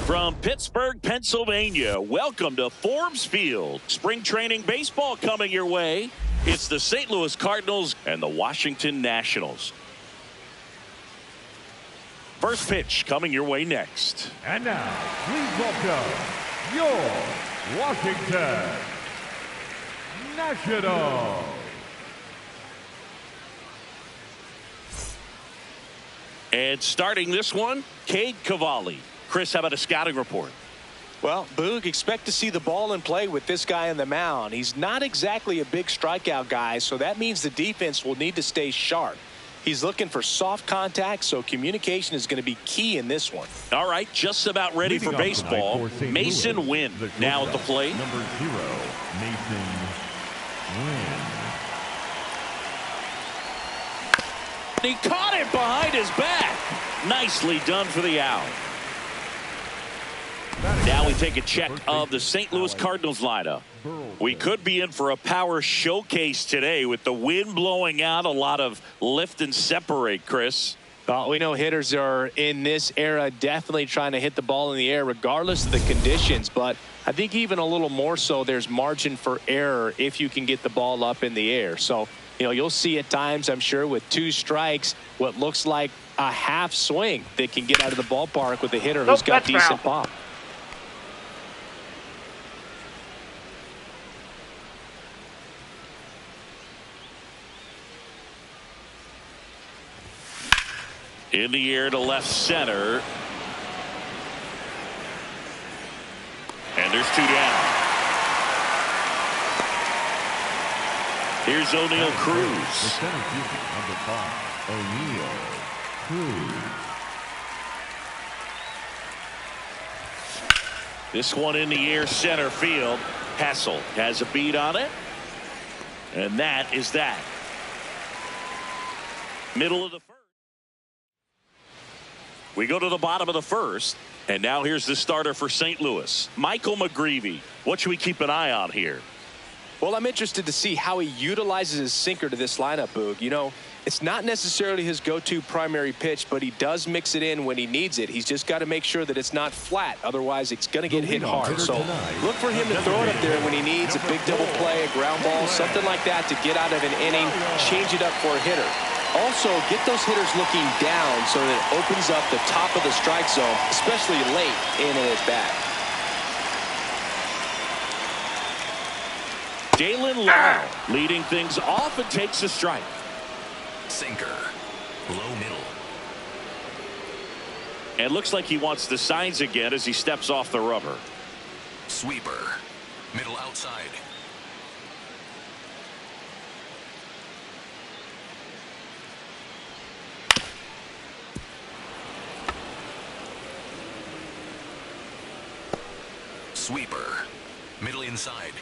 From Pittsburgh, Pennsylvania, welcome to Forbes Field. Spring training baseball coming your way. It's the St. Louis Cardinals and the Washington Nationals. First pitch coming your way next. And now, please welcome your Washington Nationals. And starting this one, Cade Cavalli. Chris, how about a scouting report? Well, Boog, expect to see the ball in play with this guy on the mound. He's not exactly a big strikeout guy, so that means the defense will need to stay sharp. He's looking for soft contact, so communication is going to be key in this one. All right, just about ready for baseball. Mason Wynn now at the plate. Number 0, Mason Wynn. He caught it behind his back. Nicely done for the out. Now we take a check of the St. Louis Cardinals lineup. We could be in for a power showcase today with the wind blowing out, a lot of lift and separate, Chris. Well, we know hitters are in this era definitely trying to hit the ball in the air regardless of the conditions, but I think even a little more so there's margin for error if you can get the ball up in the air. So, you know, you'll see at times, I'm sure, with 2 strikes, what looks like a half swing that can get out of the ballpark with a hitter who's got decent pop. In the air to left center. And there's 2 down. Here's O'Neal Cruz. The center fielder, number 5, O'Neal Cruz. This one in the air center field. Hassel has a beat on it. And that is that. Middle of the first. We go to the bottom of the first, and now here's the starter for St. Louis, Michael McGreevy. What should we keep an eye on here? Well, I'm interested to see how he utilizes his sinker to this lineup, Boog. You know, it's not necessarily his go-to primary pitch, but he does mix it in when he needs it. He's just got to make sure that it's not flat. Otherwise, it's going to get hit hard. So look for him to throw it up there when he needs a big double play, a ground ball, something like that to get out of an inning, change it up for a hitter. Also, get those hitters looking down so that it opens up the top of the strike zone, especially late in an at-bat. Dalen Lau leading things off and takes a strike. Sinker, low middle. And looks like he wants the signs again as he steps off the rubber. Sweeper, middle outside. Sweeper, middle inside.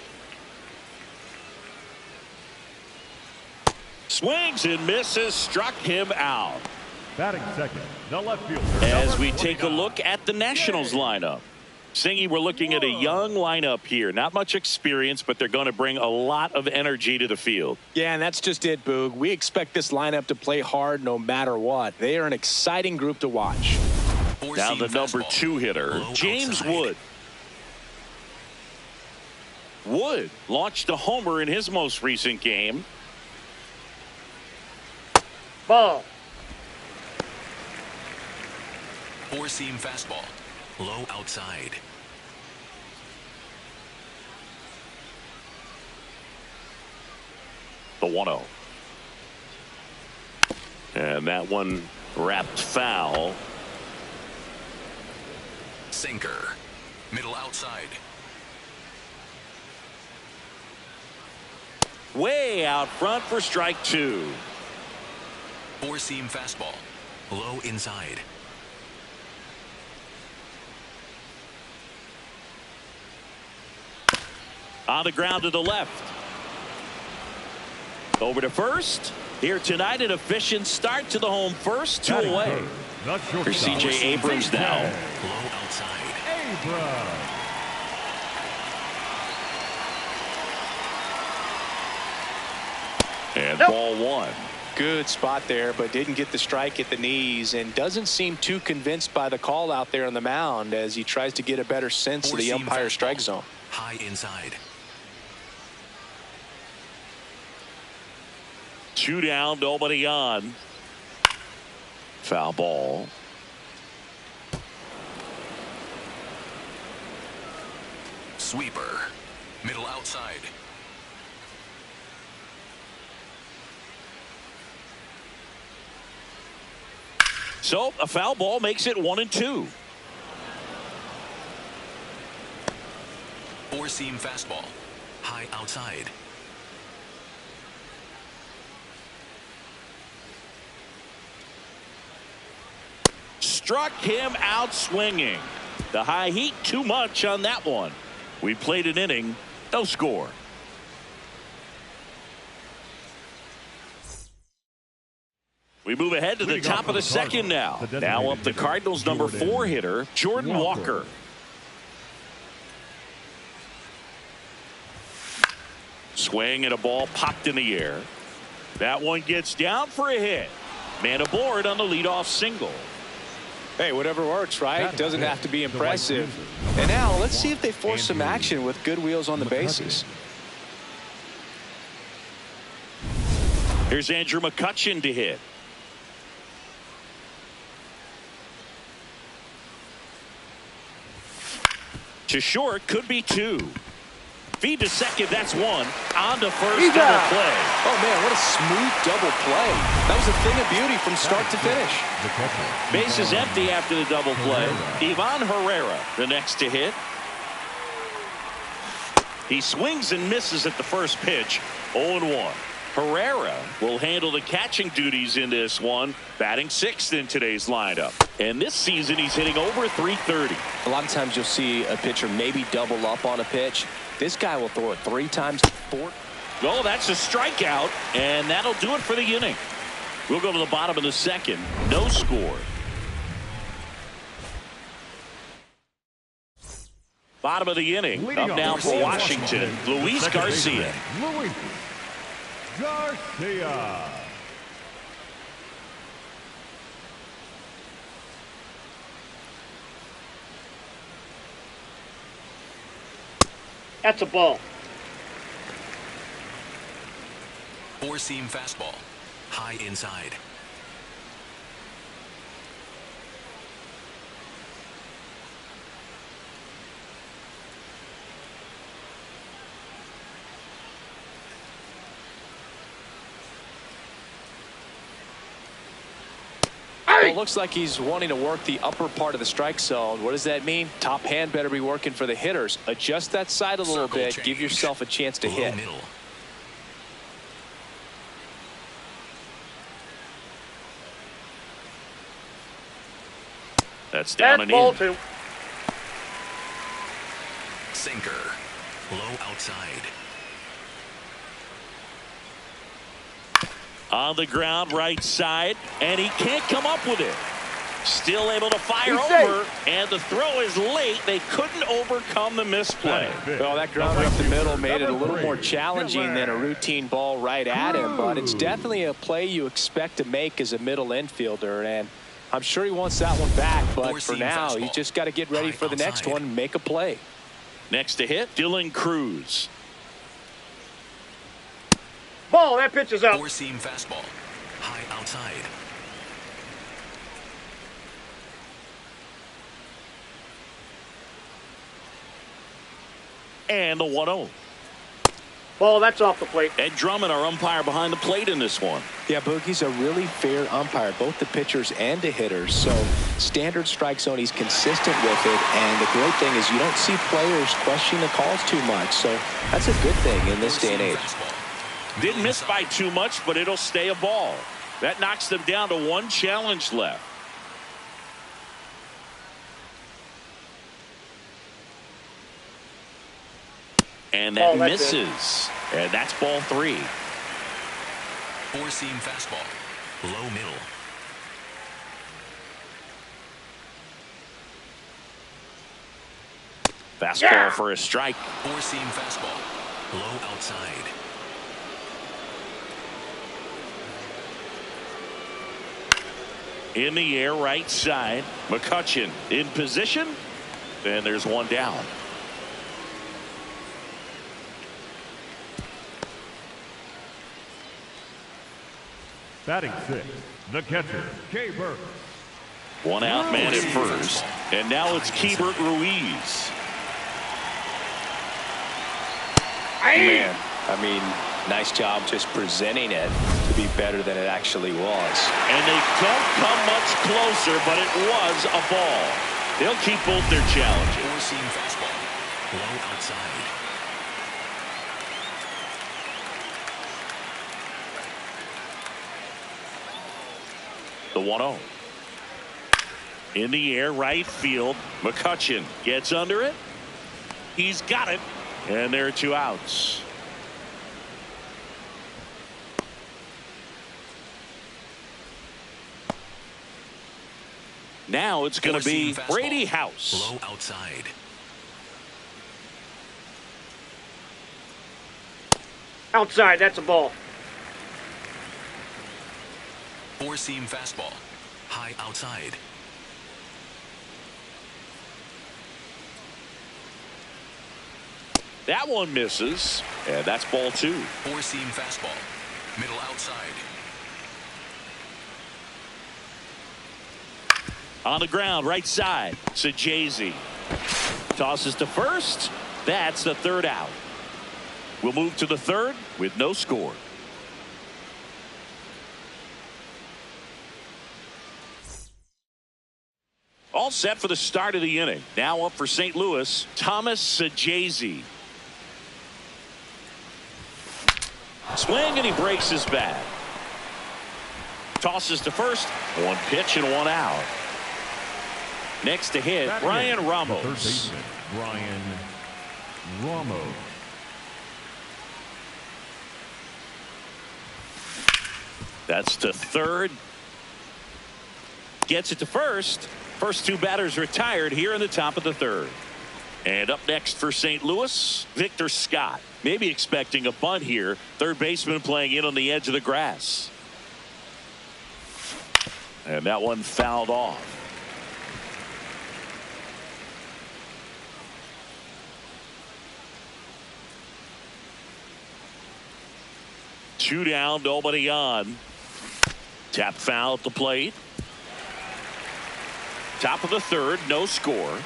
Swings and misses, struck him out. Batting second, the left fielder. As we take a look at the Nationals lineup. Singy, we're looking at a young lineup here. Not much experience, but they're going to bring a lot of energy to the field. Yeah, and that's just it, Boog. We expect this lineup to play hard no matter what. They are an exciting group to watch. Now the number 2 hitter, James Wood. Wood launched a homer in his most recent game. Ball. 4-seam fastball, low outside. The 1-0. And that one wrapped foul. Sinker, middle outside. Way out front for strike 2. 4-seam fastball, low inside. On the ground to the left. Over to first. Here tonight, an efficient start to the home first. 2 away. Here's C.J. Abrams now. Low outside. Abrams. And ball 1. Good spot there, but didn't get the strike at the knees and doesn't seem too convinced by the call out there on the mound as he tries to get a better sense of the umpire strike zone. High inside. 2 down, nobody on. Foul ball. Sweeper. Middle outside. So a foul ball makes it 1-2. Four-seam fastball. High outside. Struck him out swinging. The high heat too much on that one. We played an inning, no score. We move ahead to the top of the second now. Now up the Cardinals number 4 hitter, Jordan Walker. Swing and a ball popped in the air. That one gets down for a hit. Man aboard on the leadoff single. Hey, whatever works, right? Doesn't have to be impressive. And now let's see if they force some action with good wheels on the bases. Here's Andrew McCutchen to hit. To short, could be 2. Feed to second, that's 1. On to first, double play. Oh, man, what a smooth double play. That was a thing of beauty from start to finish. Base is empty after the double play. Ivan Herrera, the next to hit. He swings and misses at the first pitch, 0-1. Herrera will handle the catching duties in this one, batting 6th in today's lineup. And this season, he's hitting over 330. A lot of times you'll see a pitcher maybe double up on a pitch. This guy will throw it 3 times, 4. Oh, that's a strikeout, and that'll do it for the inning. We'll go to the bottom of the second. No score. Bottom of the inning. Up now for Washington, Luis Garcia. Luis Garcia. That's a ball. Four-seam fastball. High inside. Well, it looks like he's wanting to work the upper part of the strike zone. What does that mean? Top hand better be working for the hitters. Adjust that side a little bit. Change. Give yourself a chance to hit. Middle. That's down and ball in. 2. Sinker. Low outside. On the ground, right side, and he can't come up with it. Still able to fire He's over, safe. and the throw is late. They couldn't overcome the misplay. Well, that ground up the middle made it a little more challenging than a routine ball right at him, but it's definitely a play you expect to make as a middle infielder, and I'm sure he wants that one back, but for now, he's just got to get ready for the next one and make a play. Next to hit, Dylan Cruz. Ball, that pitch is out. Four-seam fastball. High outside. And the 1-0. Ball, that's off the plate. Ed Drummond, our umpire behind the plate in this one. Yeah, Boogie's a really fair umpire, both the pitchers and the hitters. So standard strike zone, he's consistent with it. And the great thing is you don't see players questioning the calls too much. So that's a good thing in this day and age. Didn't miss by too much, but it'll stay a ball. That knocks them down to 1 challenge left. And that misses. And that's ball 3. Four-seam fastball. Low middle. Fastball for a strike. Four-seam fastball. Low outside. In the air, right side. McCutchen in position. And there's one down. Batting sixth, the catcher, K. Burke. One out man at first. And now it's Keibert Ruiz. Man, I mean, nice job just presenting it to be better than it actually was. And they don't come much closer, but it was a ball. They'll keep both their challenges. Four-seam fastball. Low outside. The 1-0. In the air, right field. McCutchen gets under it. He's got it. And there are 2 outs. Now it's going to be Brady House. Low outside. Outside, that's a ball. Four-seam fastball. High outside. That one misses. And that's ball 2. Four-seam fastball. Middle outside. On the ground, right side. Sajazi tosses to first. That's the 3rd out. We'll move to the 3rd with no score. All set for the start of the inning. Now up for St. Louis, Thomas Sajazi. Swing and he breaks his bat. Tosses to first. 1 pitch and 1 out. Next to hit, Brian Ramos. Third baseman, Brian Ramos. That's to 3rd. Gets it to first. First 2 batters retired here in the top of the 3rd. And up next for St. Louis, Victor Scott. Maybe expecting a bunt here. 3rd baseman playing in on the edge of the grass. And that one fouled off. Two down, nobody on. Tap foul at the plate. Top of the 3rd, no score.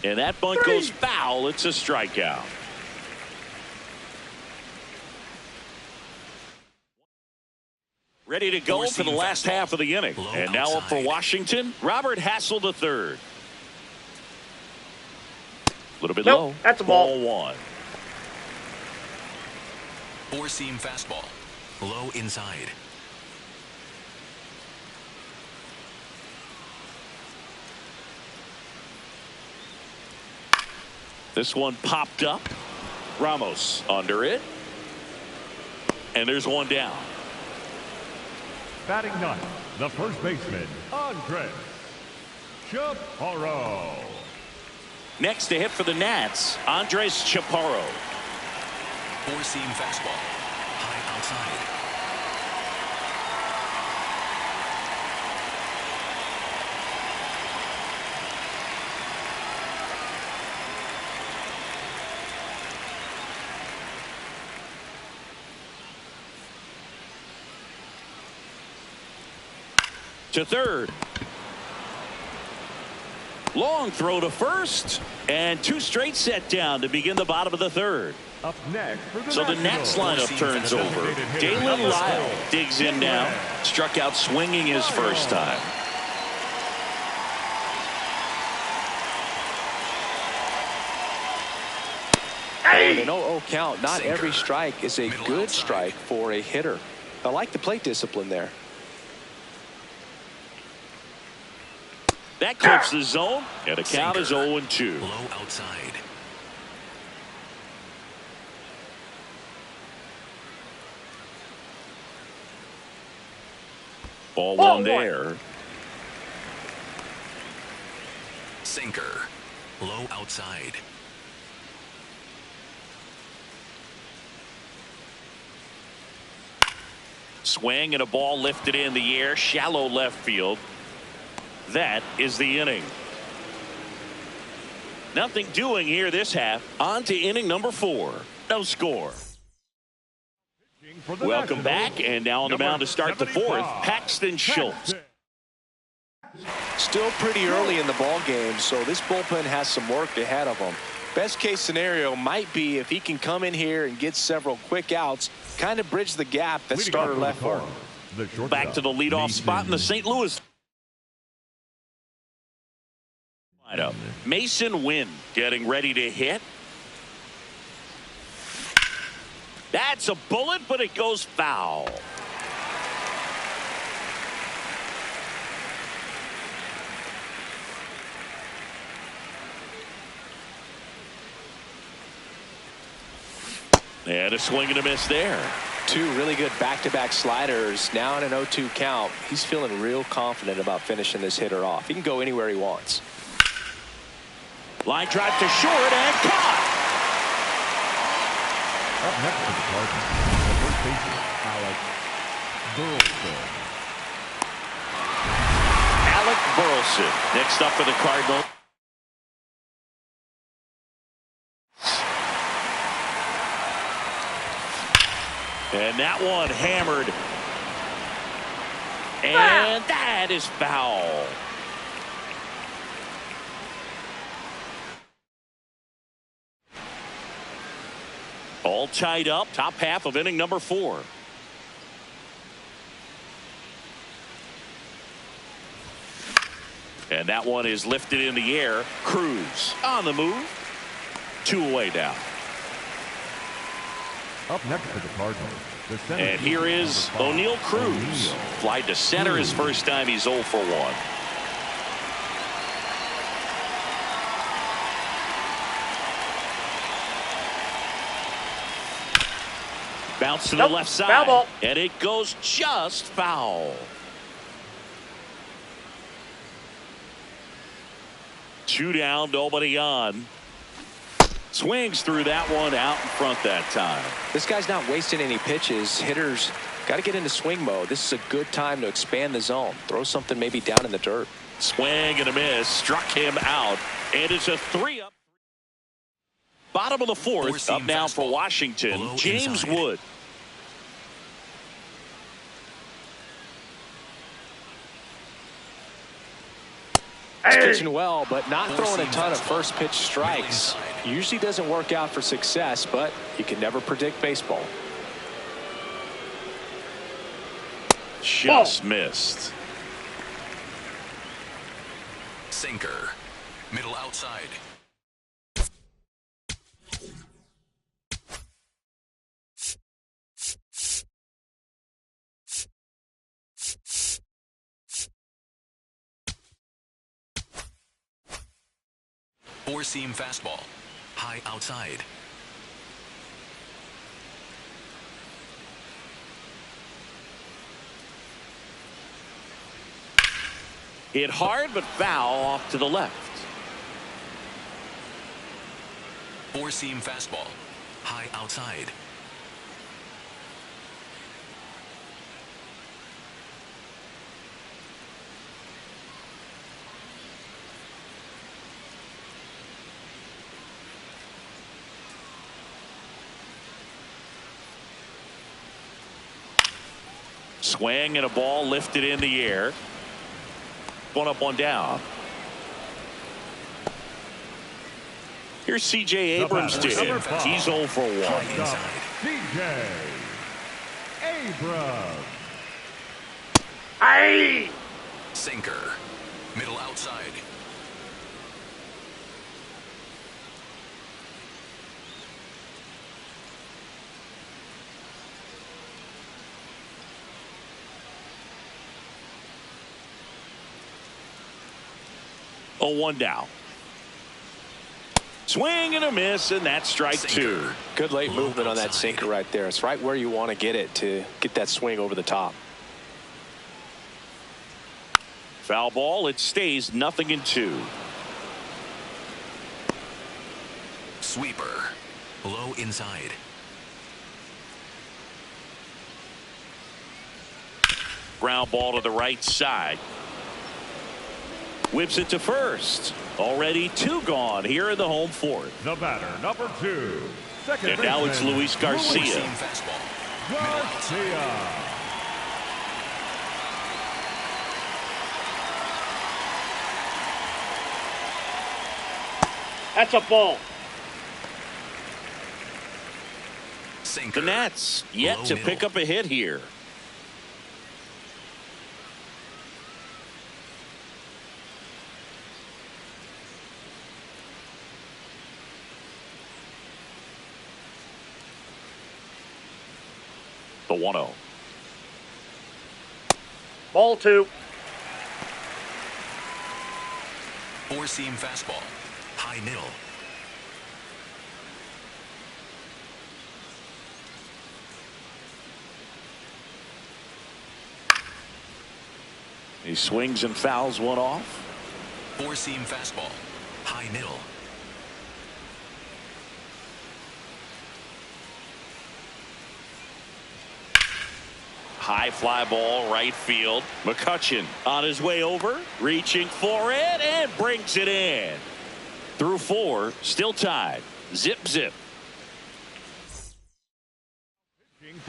And that bunt goes foul. It's a strikeout. Ready to go for the last half of the inning. And now up for Washington, Robert Hassel III. A little bit low. That's a ball. Ball 1. Four-seam fastball. Low inside. This one popped up. Ramos under it. And there's one down. Batting 9th, the first baseman, Andres Chaparro. Next to hit for the Nats, Andres Chaparro. Four-seam fastball. High outside. To 3rd. Long throw to first. And 2 straight set down to begin the bottom of the 3rd. Up next for the So the Nats lineup turns over. Dalen Lyle digs in now. Struck out swinging his first time. An 0-0 count. Not every strike is a good strike for a hitter. I like the plate discipline there. That clips the zone, and the count is 0-2. Low outside. Ball 1 there. Sinker. Low outside. Swing and a ball lifted in the air, shallow left field. That is the inning. Nothing doing here this half. On to inning number 4. No score. Welcome back, and now on the mound to start the 4th, Paxton Schultz. Still pretty early in the ball game, so this bullpen has some work ahead of them. Best case scenario might be if he can come in here and get several quick outs, kind of bridge the gap that starter left for him. Back to the leadoff spot in the St. Louis lineup. Mason Wynn getting ready to hit. That's a bullet, but it goes foul. And a swing and a miss there. 2 really good back-to-back sliders. Now in an 0-2 count. He's feeling real confident about finishing this hitter off. He can go anywhere he wants. Line drive to short and caught. Up next to the Cardinals, the first baseman, Alec Burleson. Alec Burleson next up for the Cardinals. And that one hammered. And that is foul. All tied up, top half of inning number 4. And that one is lifted in the air. Cruz on the move. 2 away now. Up next to the Cardinals, the center. And here is O'Neal Cruz. Flied to center his first time. He's 0 for 1. Bounce to the left side. Foul ball. And it goes just foul. 2 down, nobody on. Swings through that one out in front that time. This guy's not wasting any pitches. Hitters got to get into swing mode. This is a good time to expand the zone. Throw something maybe down in the dirt. Swing and a miss. Struck him out. And it's a 3-up. Bottom of the 4th. Up now for Washington. James Wood. He's pitching well, but not throwing a ton of first pitch strikes. Usually doesn't work out for success, but you can never predict baseball. Just missed. Sinker. Middle outside. Four-seam fastball. High outside. Hit hard but foul off to the left. Four-seam fastball. High outside. Swing and a ball lifted in the air. 1 up, 1 down. Here's C.J. Abrams to hit. He's 0 for 1. C.J. Abrams. Aye. Sinker. Middle outside. Oh, 1 down. Swing and a miss, and that's strike 2. Good late movement on that sinker right there. It's right where you want to get it to get that swing over the top. Foul ball. It stays 0-2. Sweeper. Low inside. ground ball to the right side. Whips it to first. Already 2 gone here in the home fourth. The batter, number 2. Second And now it's baseman, Luis Garcia. Four-seam fastball. Garcia. That's a ball. Sinker. The Nats yet Low to middle. pick up a hit here. The 1-0. Ball 2. Four-seam fastball. High middle. He swings and fouls one off. Four-seam fastball. High middle. High fly ball right field. McCutchen on his way over, reaching for it and brings it in. Through 4, still tied. Zip zip.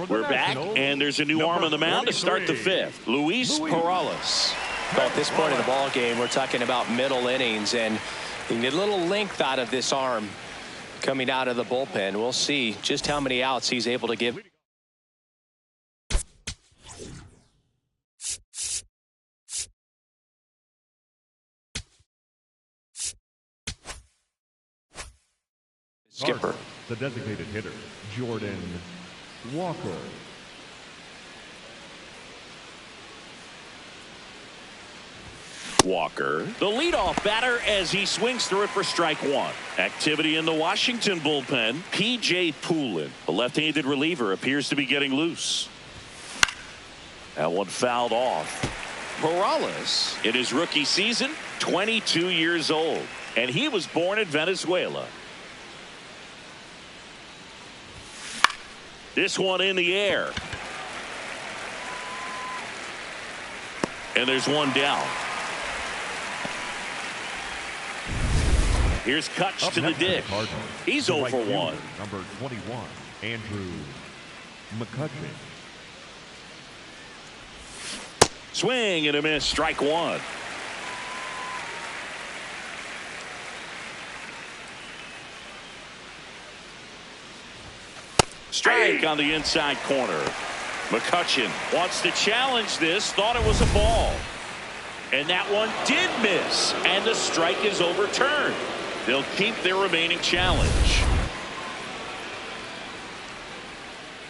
We're back, and there's a new arm on the mound to start the 5th. Luis Perales. Well, at this point in the ball game, we're talking about middle innings, and you can get a little length out of this arm coming out of the bullpen. We'll see just how many outs he's able to give. Skipper. The designated hitter, Jordan Walker. Walker, the leadoff batter, as he swings through it for strike 1. Activity in the Washington bullpen. P.J. Poulin, the left-handed reliever, appears to be getting loose. That one fouled off. Perales, in his rookie season, 22 years old, and he was born in Venezuela. This one in the air. And there's one down. Here's Kutch to the dish. He's 0 for 1. Number 21, Andrew McCutchen. Swing and a miss. Strike 1. Strike on the inside corner. McCutchen wants to challenge this. Thought it was a ball. And that one did miss. And the strike is overturned. They'll keep their remaining challenge.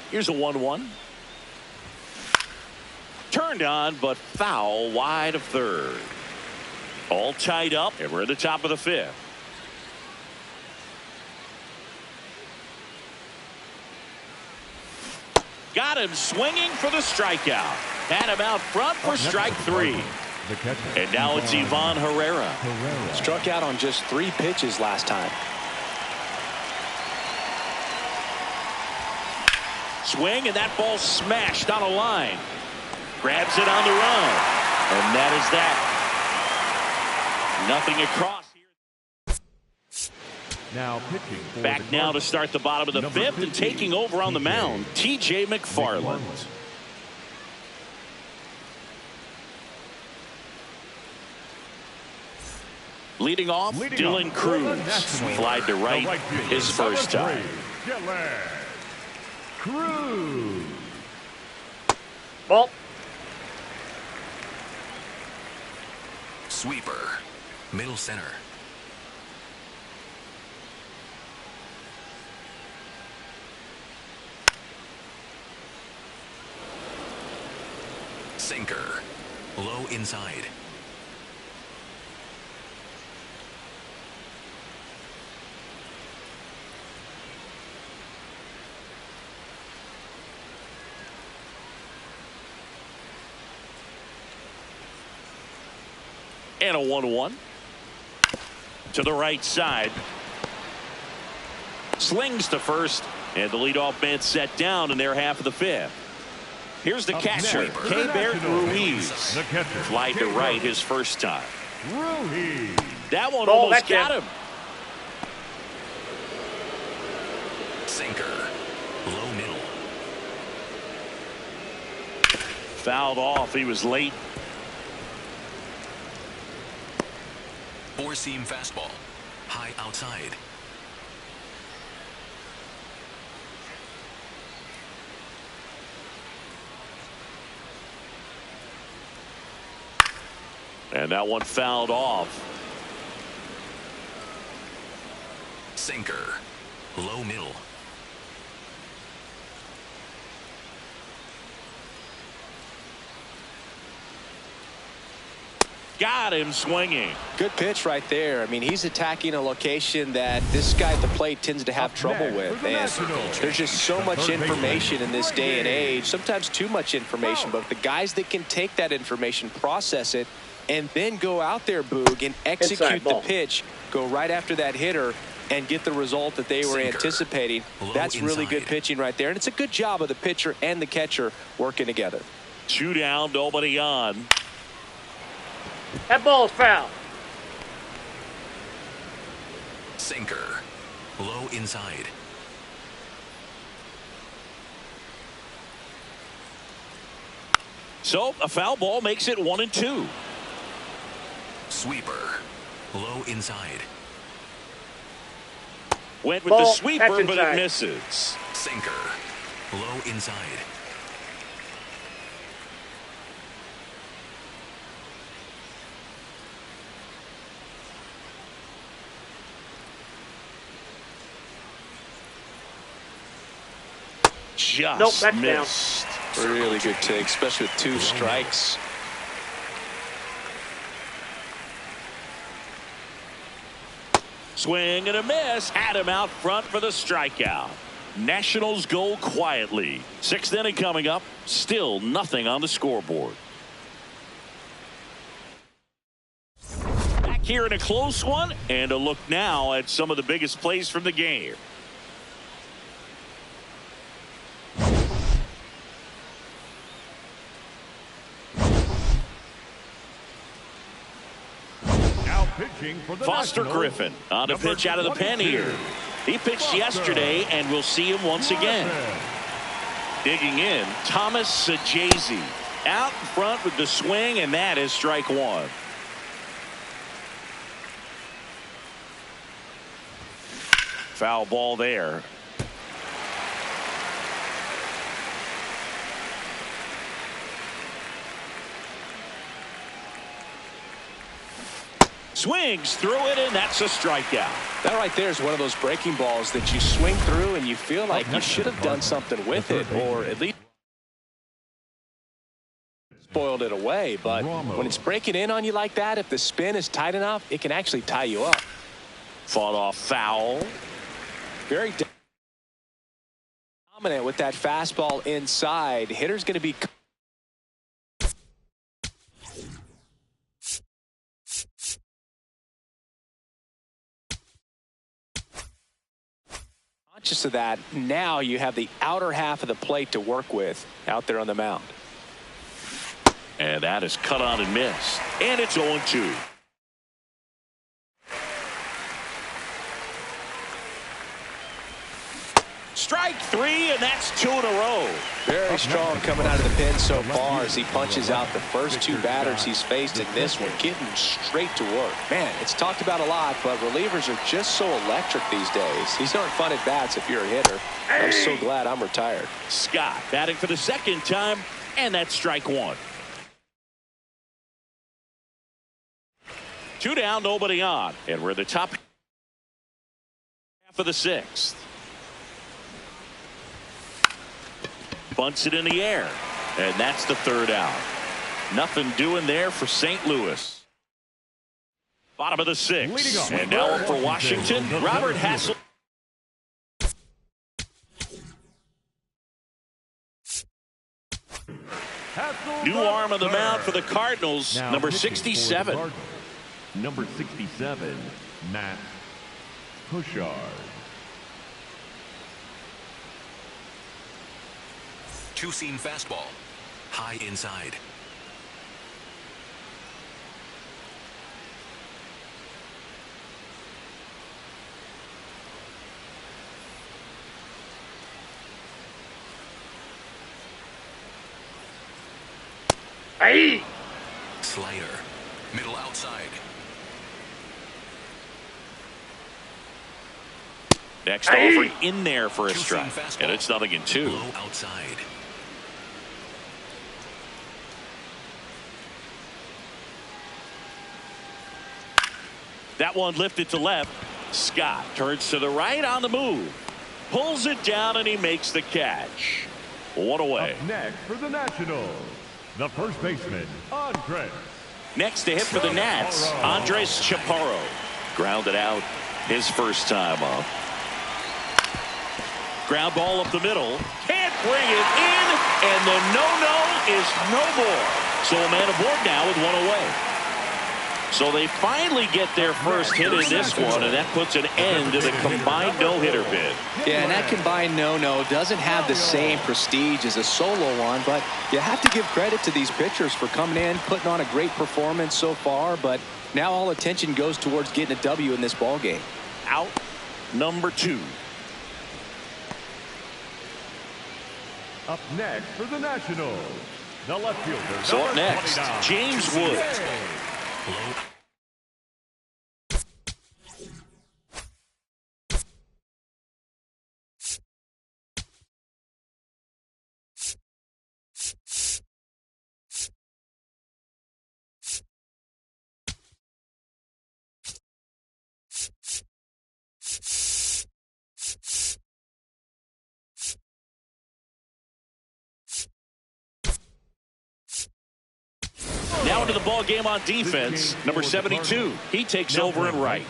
Here's a 1-1. Turned on, but foul wide of third. All tied up, and we're at the top of the 5th. Got him swinging for the strikeout. Had him out front for strike 3. And now it's Ivan Herrera. Struck out on just 3 pitches last time. Swing, and that ball smashed on a line. Grabs it on the run. And that is that. Nothing across here. Now pitching for Back the now to Cardinals, start the bottom of the number 5th, and 15, taking over on the mound, T.J. McFarland. Leading off, Dylan Cruz. Flied to right his first time. Cruz. Ball. Sweeper. Middle center. Sinker. Low inside. And a 1-1. To the right side. Slings to first. And the leadoff man set down in their half of the 5th. Here's the Up catcher, next, K-Bert National Ruiz. The catcher, Flied to right his first time. Ruiz. That one Ball, almost that's it. got him. Sinker. Low middle. Fouled off. He was late. Four-seam fastball. High outside. And that one fouled off. Sinker. Low middle. Got him swinging. Good pitch right there. I mean, he's attacking a location that this guy at the plate tends to have trouble with. And there's just so much information in this day and age, sometimes too much information. But the guys that can take that information, process it, and then go out there, Boog, and execute the pitch, go right after that hitter, and get the result that they were anticipating. That's really good pitching right there. And it's a good job of the pitcher and the catcher working together. 2 down, nobody on. That ball is foul. Sinker. Low inside. So a foul ball makes it 1-2. Sweeper. Low inside. Went with Ball, the sweeper, that's but inside. it misses. Sinker. Low inside. Just Nope, that's missed. Really good take, especially with 2 strikes. Swing and a miss. Had him out front for the strikeout. Nationals go quietly. 6th inning coming up. Still nothing on the scoreboard. Back here in a close one, and a look now at some of the biggest plays from the game. Now pitching for the Foster Nationals, Griffin on a number pitch out of the pen 22. here. He pitched Foster. yesterday, and we'll see him once again. Digging in, Thomas Sajazi out in front with the swing, and that is strike 1. Foul ball there. Swings through it, and that's a strikeout. That right there is one of those breaking balls that you swing through and you feel like you should have done something with it, or at least spoiled it away. But when it's breaking in on you like that, if the spin is tight enough, it can actually tie you up. Fought off foul. Very dominant with that fastball inside. Hitter's going to be conscious of that. Now you have the outer half of the plate to work with out there on the mound. And that is cut on and missed. And it's 0-2. Strike 3, and that's 2 in a row. Very strong coming out of the pen so far as he punches out the first 2 batters he's faced in this one, getting straight to work. Man, it's talked about a lot, but relievers are just so electric these days. These aren't fun at bats if you're a hitter. I'm so glad I'm retired. Scott batting for the 2nd time, and that's strike 1. 2 down, nobody on, and we're the top half of the 6th. Bunts it in the air, and that's the 3rd out. Nothing doing there for St. Louis. Bottom of the 6th, and now up for Washington, Robert Hassel. New arm on the mound for the Cardinals, Now number pitching for the 67. Cardinals, number 67, Matt Pushard. Two-seam fastball. High inside. Aye. Slider. Middle outside. Next offering in there for a strike. And it's 0-2. Low outside. That one lifted to left. Scott turns to the right on the move. Pulls it down and he makes the catch. One away. Up next for the Nationals, the first baseman, Andres. Next to hit for the Nats, Andres Chaparro. Grounded out his first time up. Ground ball up the middle. Can't bring it in. And the no-no is no more. So a man aboard now with one away. So they finally get their first hit in this one, and that puts an end to the combined no-hitter bid. Yeah, and that combined no-no doesn't have the same prestige as a solo one, but you have to give credit to these pitchers for coming in, putting on a great performance so far, but now all attention goes towards getting a W in this ball game. Out number 2. Up next for the Nationals, the left fielder. So up next, James Woods. Low. Now into the ball game on defense. Number 72. He takes over in right.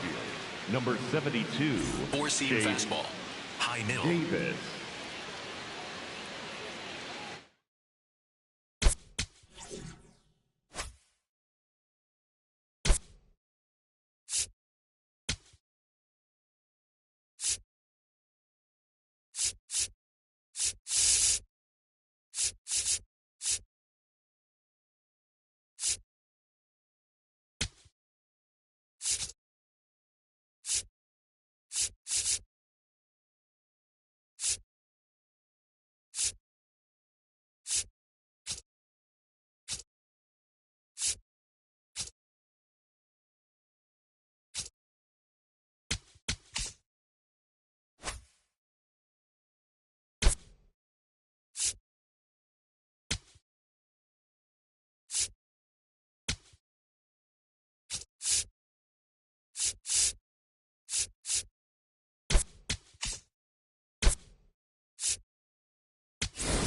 Number 72. Four-seam fastball. High middle. Davis.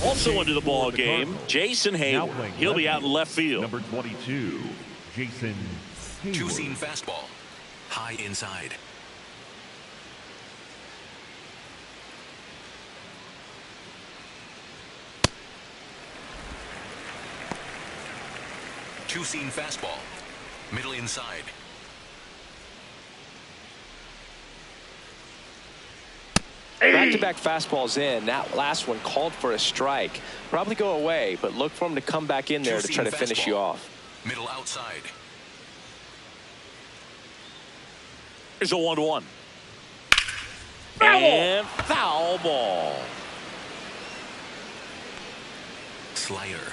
Also into the ball game, Jason Hayward. He'll be out in left field. Number 22, Jason Hayward. Two-seam fastball. High inside. Two-seam fastball. Middle inside. Back-to-back fastballs in. That last one called for a strike. Probably go away, but look for him to come back in there to try to finish you off. Middle outside. Here's a 1-1. And foul ball. Slider.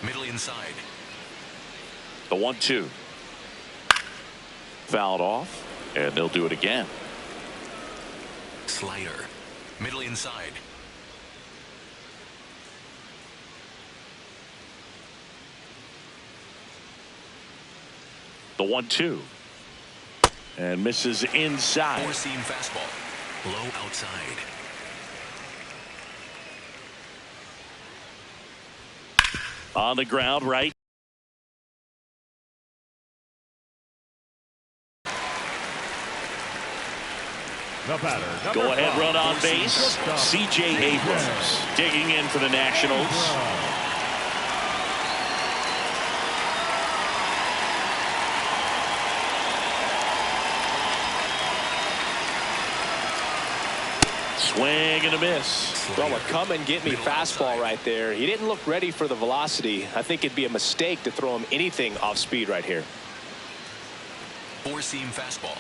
Middle inside. The 1-2. Fouled off, and they'll do it again. Slider. Middle inside. The 1-2. And misses inside. Four-seam fastball. Low outside. On the ground, right. The batter, Go ahead, 5, run on base. C.J. Abrams digging in for the Nationals. Swing and a miss. Well, a come-and-get-me fastball right there. He didn't look ready for the velocity. I think it'd be a mistake to throw him anything off speed right here. Four-seam fastball.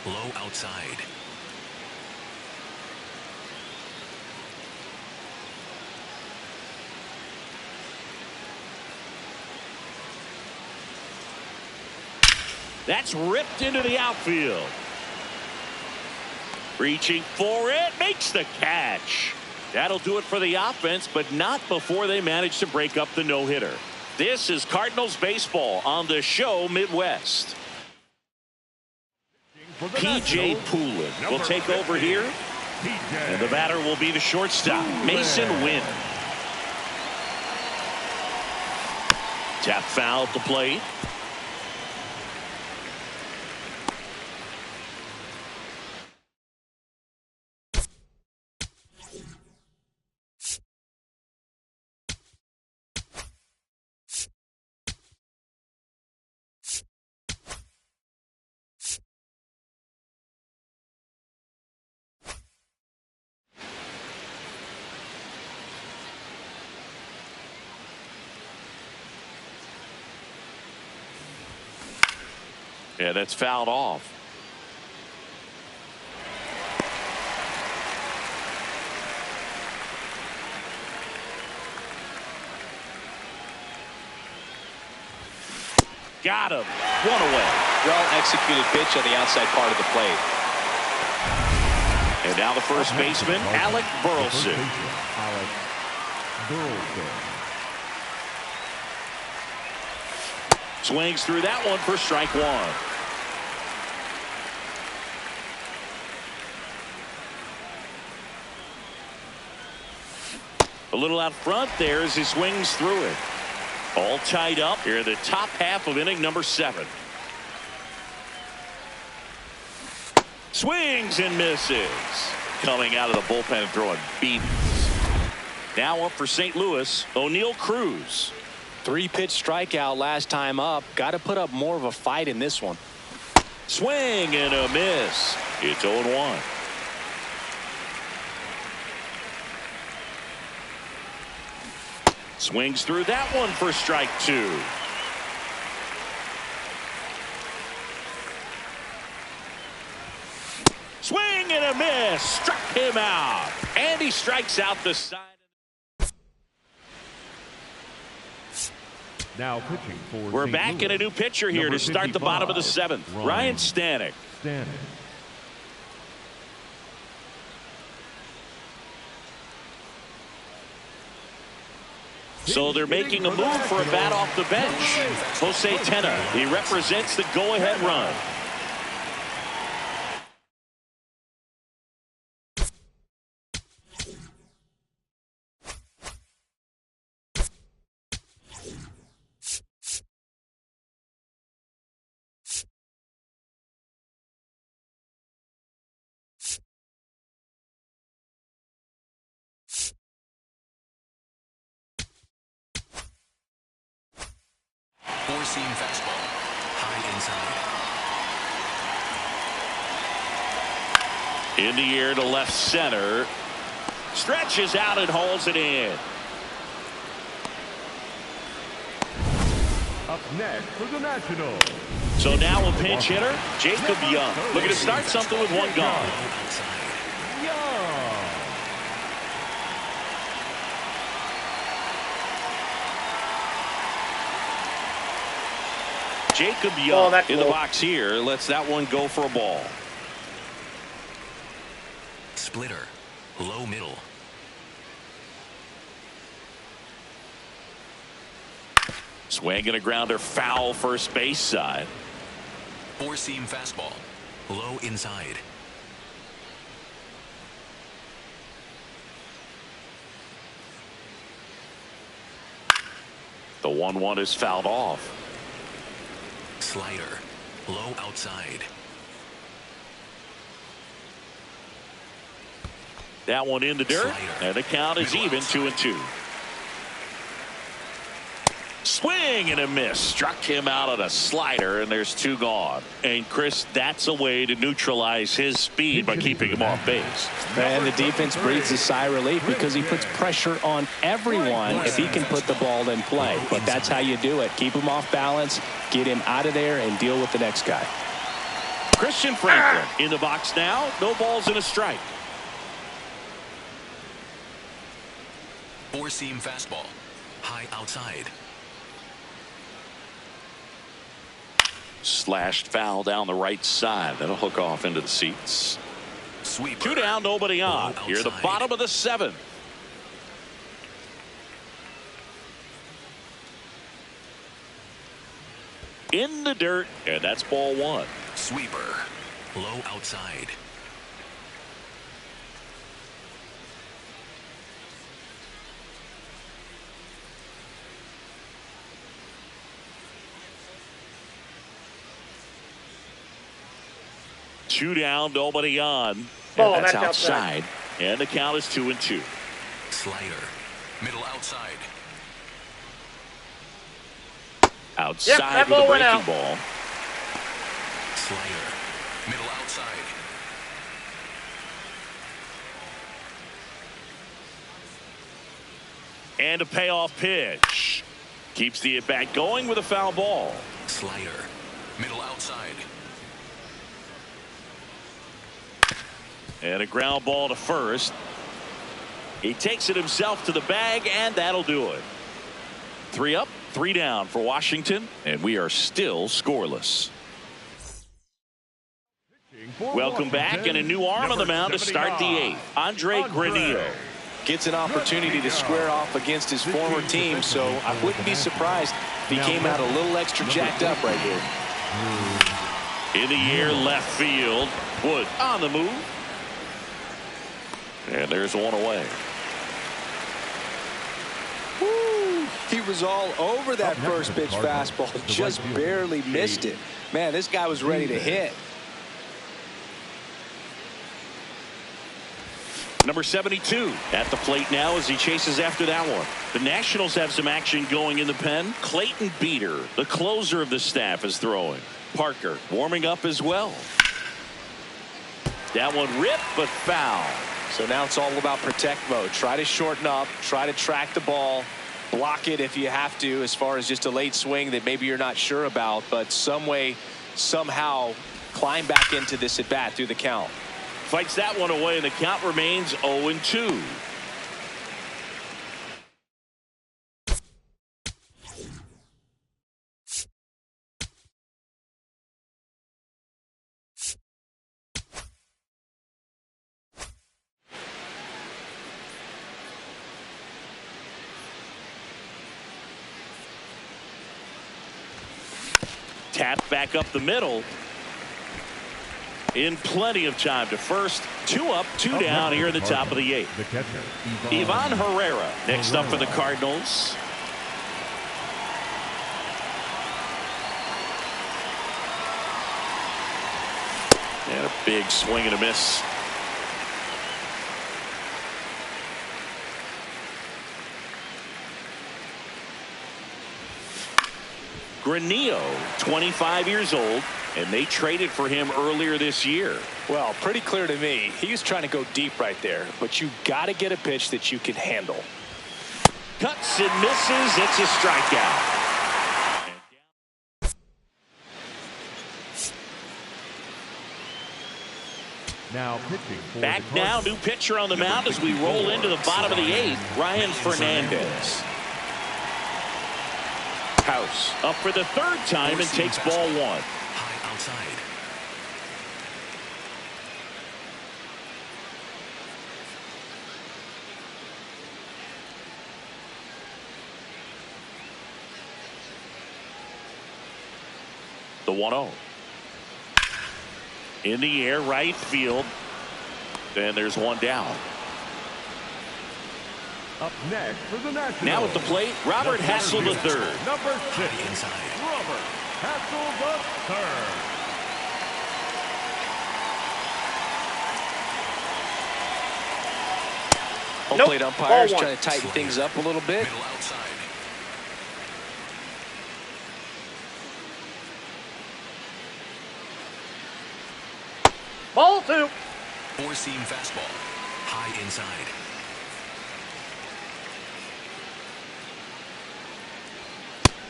Low outside. That's ripped into the outfield. Reaching for it, makes the catch. That'll do it for the offense, but not before they manage to break up the no-hitter. This is Cardinals baseball on the show Midwest. P.J. Poulin will take over here, and the batter will be the shortstop, Mason Wynn. Tap foul at the plate. Yeah, that's fouled off. Got him. One away. Well executed pitch on the outside part of the plate. And now the first baseman, Alec Burleson. Swings through that one for strike one. A little out front there as he swings through it. All tied up here in the top half of inning number 7. Swings and misses. Coming out of the bullpen and throwing beans. Now up for St. Louis, O'Neal Cruz. 3-pitch strikeout last time up. Got to put up more of a fight in this one. Swing and a miss. It's 0-1. Swings through that one for strike 2. Swing and a miss. Struck him out. And he strikes out the side. Now pitching for We're St. back Louis, in a new pitcher here number to start the bottom of the 55, 7th. Ryan Stanek. So they're making a move for a bat off the bench. Jose Tena, he represents the go-ahead run. Four-seam fastball. High inside. In the air to left center. Stretches out and hauls it in. Up next for the Nationals. So now a pinch hitter, Jacob Young. Looking to start something with one gone. Jacob Young in the box here lets that one go for a ball. Splitter. Low middle. Swing and a grounder foul first base side. Four-seam fastball. Low inside. The 1-1 is fouled off. Slider. Low outside. That one in the dirt. Slider. And the count is even, 2-2. Swing and a miss. Struck him out on a slider, and there's 2 gone. And, Chris, that's a way to neutralize his speed by keeping him off base. And the defense breathes a sigh of relief because he puts pressure on everyone if he can put the ball in play. But that's how you do it. Keep him off balance, get him out of there, and deal with the next guy. Christian Franklin in the box now. No balls and a strike. 4-seam fastball. High outside. Slashed foul down the right side. That'll hook off into the seats. Sweeper. 2 down, nobody on. Low Here at the outside. bottom of the 7th. In the dirt, and that's ball 1. Sweeper. Low outside. Two down, nobody on. Ball, And that's that's outside. And the count is 2-2. Slider. Middle outside. Outside that with a ball went breaking out. ball. Slider. Middle outside. And a payoff pitch. Keeps the at-bat going with a foul ball. Slider. Middle outside. And a ground ball to first. He takes it himself to the bag, and that'll do it. 3 up, 3 down for Washington, and we are still scoreless. Welcome back, and a new arm on the mound to start the 8th. Andre Granillo. Gets an opportunity to square off against his former team, so I wouldn't be surprised if he came out a little extra jacked up right here. In the air, left field. Wood on the move. And there's one away. Woo, he was all over that first pitch fastball, just barely missed it. Man, this guy was ready to hit. Number 72 at the plate now as he chases after that one. The Nationals have some action going in the pen. Clayton Beater, the closer of the staff, is throwing. Parker warming up as well. That one ripped, but foul. So now it's all about protect mode. Try to shorten up, try to track the ball, block it if you have to, as far as just a late swing that maybe you're not sure about, but some way, somehow climb back into this at bat through the count. Fights that one away, and the count remains 0-2. Tapped back up the middle. In plenty of time to first. 2 up, 2 down here in the top of the 8th. The catcher, Ivan Herrera next up for the Cardinals. And a big swing and a miss. Granillo, 25 years old, and they traded for him earlier this year. Well, pretty clear to me. He's trying to go deep right there, but you got to get a pitch that you can handle. Cuts and misses. It's a strikeout. now pitching for Back the now, Cardinals. new pitcher on the mound as we roll into the bottom of the 8th. Ryan Fernandez. House up for the 3rd time and takes ball 1. High outside. The 1-0. In the air, right field. Then there's one down. Up next for the Nationals. Now at the plate, Robert Hassel III. Number 6, Inside. Robert Hassel III. Home Nope. plate umpires Ball 1. trying to tighten things up a little bit. Middle outside. 2. Four-seam fastball. High inside.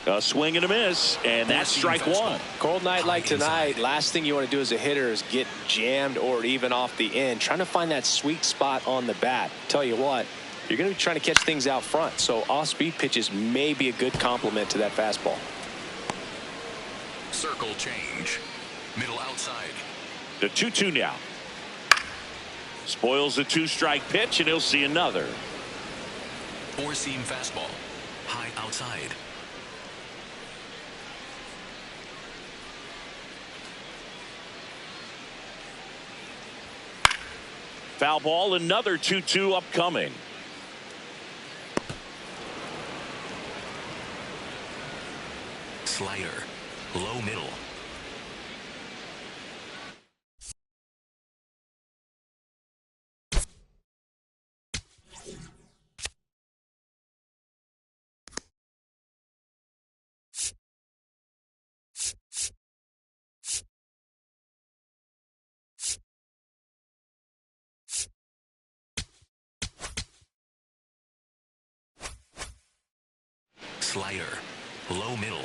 A swing and a miss, and that's strike one. Cold night like tonight, last thing you want to do as a hitter is get jammed or even off the end. Trying to find that sweet spot on the bat. Tell you what, you're going to be trying to catch things out front, so off-speed pitches may be a good complement to that fastball. Circle change. Middle outside. The 2-2 now. Spoils the 2-strike pitch, and he'll see another. Four-seam fastball. High outside. Foul ball, another 2-2 upcoming. Slider. Low middle. Slider. Low middle.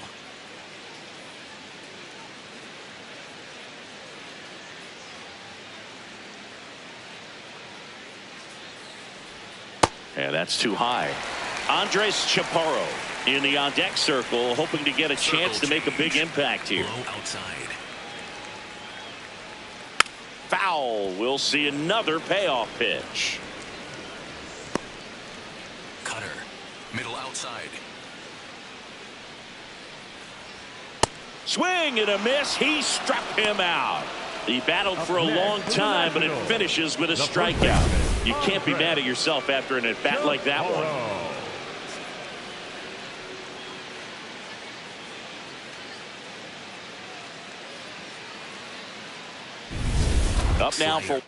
And that's too high. Andres Chaparro in the on-deck circle, hoping to get a chance to make a big impact here. Low outside. Foul. We'll see another payoff pitch. Cutter. Middle outside. Swing and a miss. He struck him out. He battled for a long time, but it finishes with a strikeout. You can't be mad at yourself after an at-bat like that one. Up now for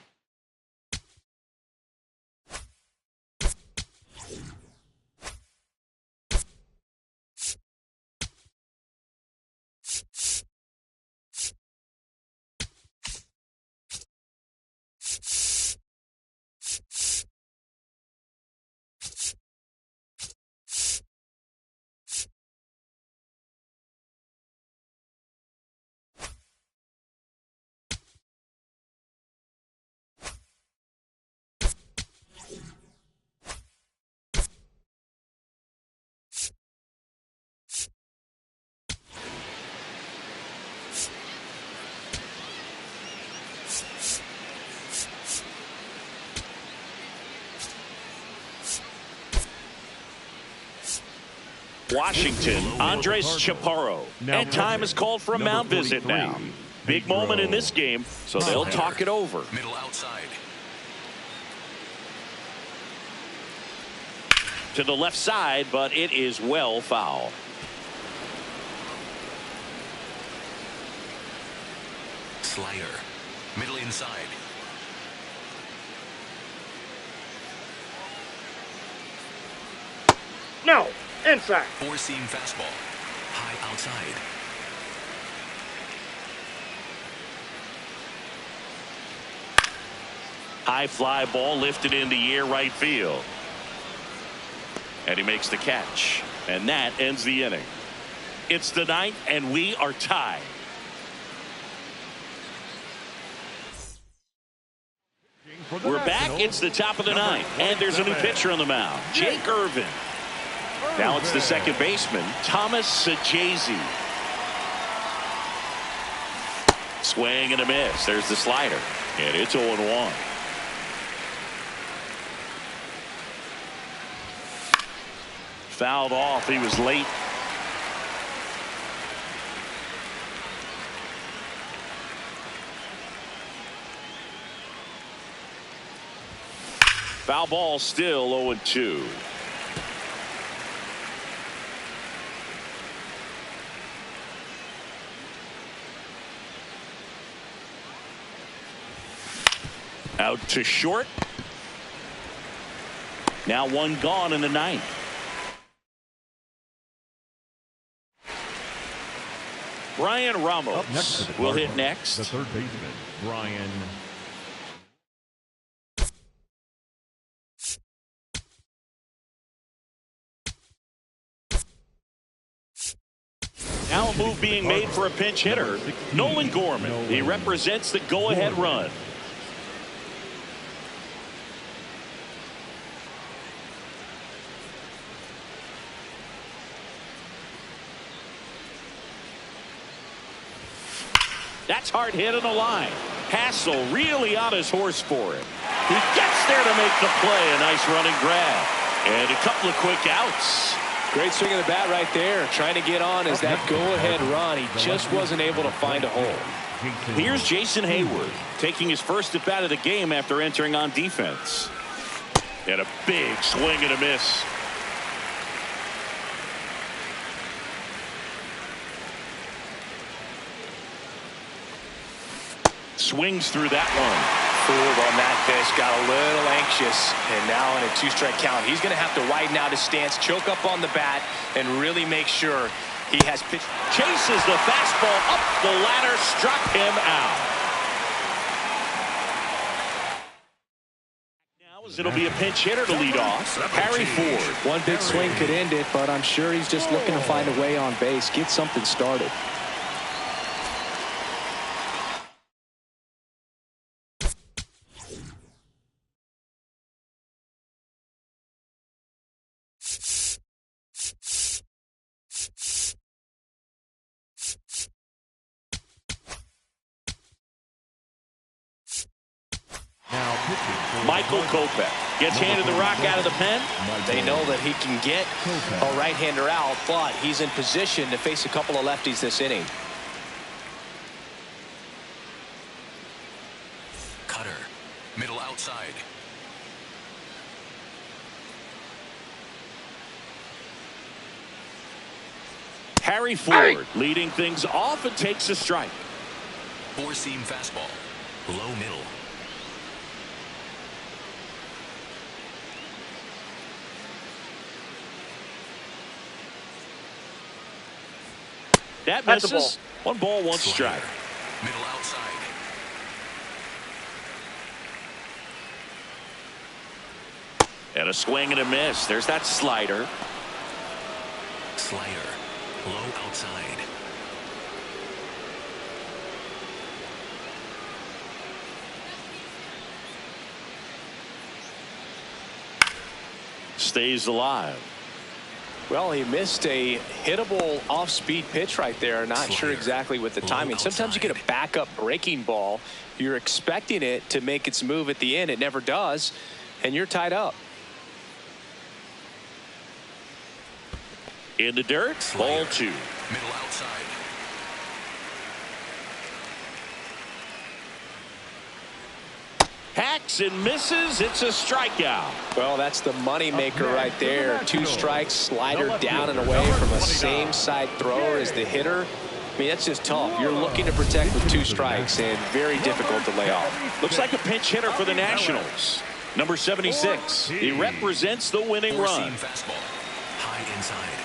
Washington, Andres Chaparro. And time is called for a mound visit now. Big moment in this game, so they'll talk it over. Middle outside. To the left side, but it is well foul. Slider. Middle inside. No. Inside. Four-seam fastball. High outside. High fly ball lifted in the air right field. And he makes the catch. And that ends the inning. It's the ninth, and we are tied. We're back. It's the top of the ninth, and there's a new pitcher on the mound, Jake Irvin. Now it's the second baseman, Thomas Sajazi. Swing and a miss. There's the slider, and it's 0-1. Fouled off. He was late. Foul ball, still 0-2. Out to short. Now one gone in the ninth. Brian Ramos will hit next. The third baseman, Brian move being made for a pinch hitter. Nolan Gorman. He represents the go-ahead run. That's hard hit on the line. Hassel really on his horse for it. He gets there to make the play. A nice running grab. And a couple of quick outs. Great swing of the bat right there. Trying to get on as that go-ahead run. He just wasn't able to find a hole. Here's Jason Hayward taking his first at bat of the game after entering on defense. And a big swing and a miss. Swings through that one. Fooled on that pitch, got a little anxious, and now in a 2-strike count, he's going to have to widen out his stance, choke up on the bat, and really make sure he has pitched. Chases the fastball up the ladder, struck him out. Now it'll be a pinch hitter to lead off. Harry Ford. One big swing could end it, but I'm sure he's just looking to find a way on base, get something started. Michael Kopech gets handed the rock out of the pen. They know that he can get a right-hander out, but he's in position to face a couple of lefties this inning. Cutter. Middle outside. Harry Ford leading things off and takes a strike. Four-seam fastball. Low middle. That That's a misses. One ball, one strike. Middle outside. And a swing and a miss. There's that slider. Slider. Low outside. Stays alive. Well, he missed a hittable off-speed pitch right there. Not sure exactly with the timing. Sometimes you get a backup breaking ball. You're expecting it to make its move at the end. It never does, and you're tied up. In the dirt, ball two. Middle outside. Hacks and misses. It's a strikeout. Well, that's the money maker right there. 2 strikes, slider down and away from a same side thrower as the hitter. I mean, that's just tough. You're looking to protect with 2 strikes and very difficult to lay off. Looks like a pinch hitter for the Nationals. Number 76. He represents the winning run. Four-seam fastball. High inside.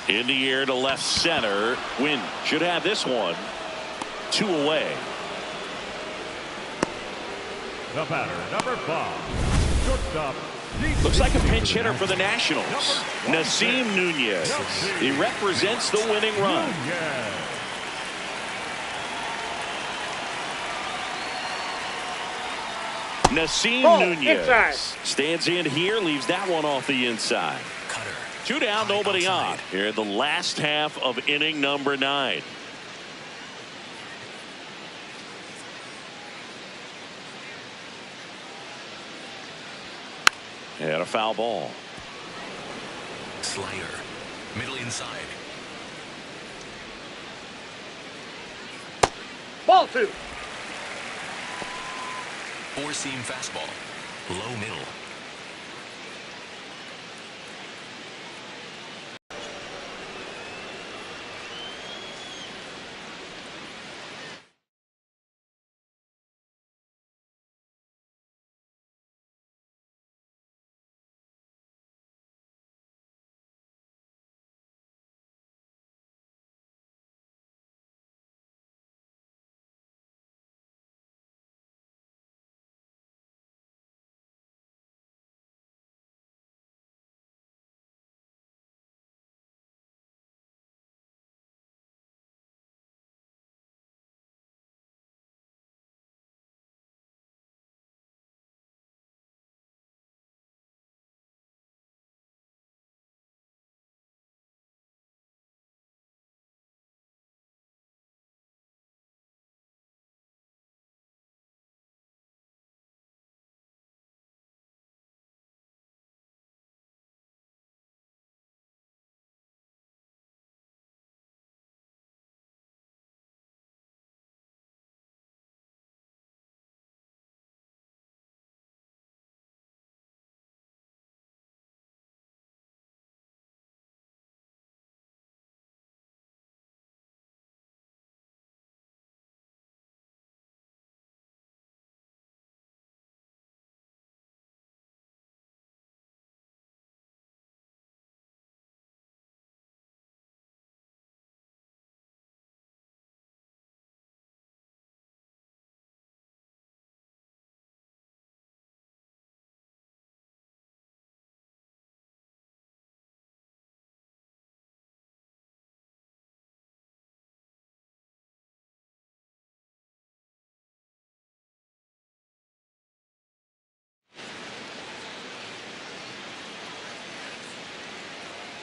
In the air to left center. Wynn should have this one. 2 away. The batter, number 5, shortstop. Looks like a pinch hitter for the Nationals. Nasim Nunez. He represents the winning run. Nasim Nunez inside. stands in here, leaves that one off the inside. Cutter. 2 down, nobody on. Outside. Here in the last half of inning number 9. And a foul ball. Slider. Middle inside. Ball 2. Four-seam fastball. Low middle.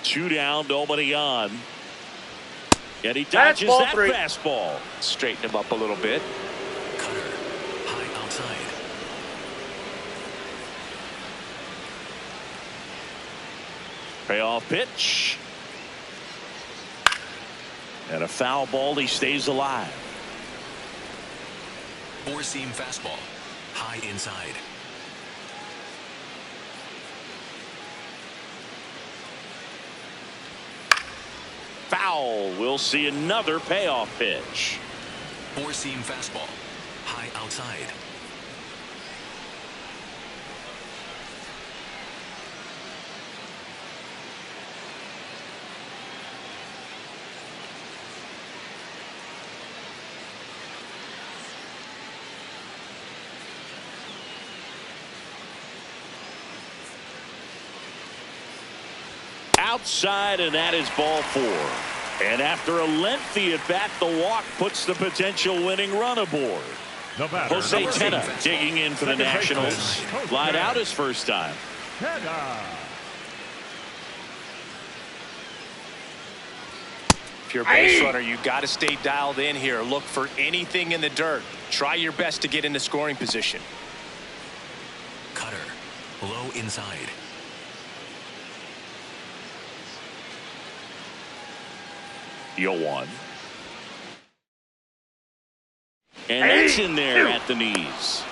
2 down, nobody on. And he dodges Fastball that 3. fastball. Straighten him up a little bit. Cutter. High outside. Payoff pitch. And a foul ball. He stays alive. Four-seam fastball. High inside. Foul. We'll see another payoff pitch. Four-seam fastball. High outside. Outside, and that is ball 4. And after a lengthy at bat, the walk puts the potential winning run aboard. The batter, Jose number Tena 8. digging in for the Second baseman, Nationals. Jose Flied out his first time. Tena. If you're a base runner, you got to stay dialed in here. Look for anything in the dirt. Try your best to get into scoring position. Cutter. Low inside. The 0-1. And that's in there at the knees.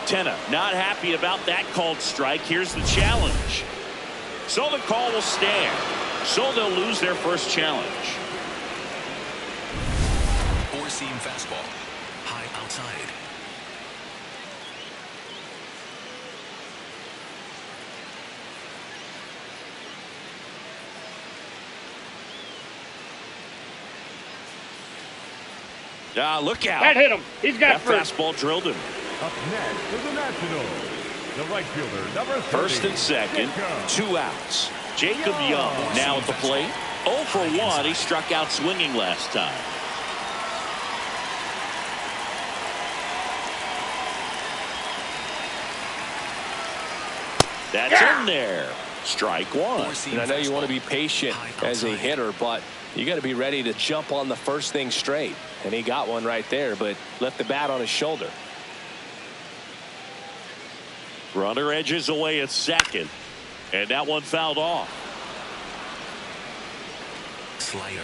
Tena not happy about that called strike. Here's the challenge. So the call will stand. So they'll lose their first challenge. Four-seam fastball. High outside. Look out. That hit him. He's got That first. fastball drilled him. Up next is the Nationals. The right fielder, number 30. First and second, Jacob. 2 outs. Jacob Young now at the plate. 0 for 1. He struck out swinging last time. That's in there. Strike 1. Four-seam And I know you want to be fastball. patient High as a outside. hitter, but you got to be ready to jump on the first thing straight. And he got one right there, but left the bat on his shoulder. Runner edges away at second. And that one fouled off. Slider.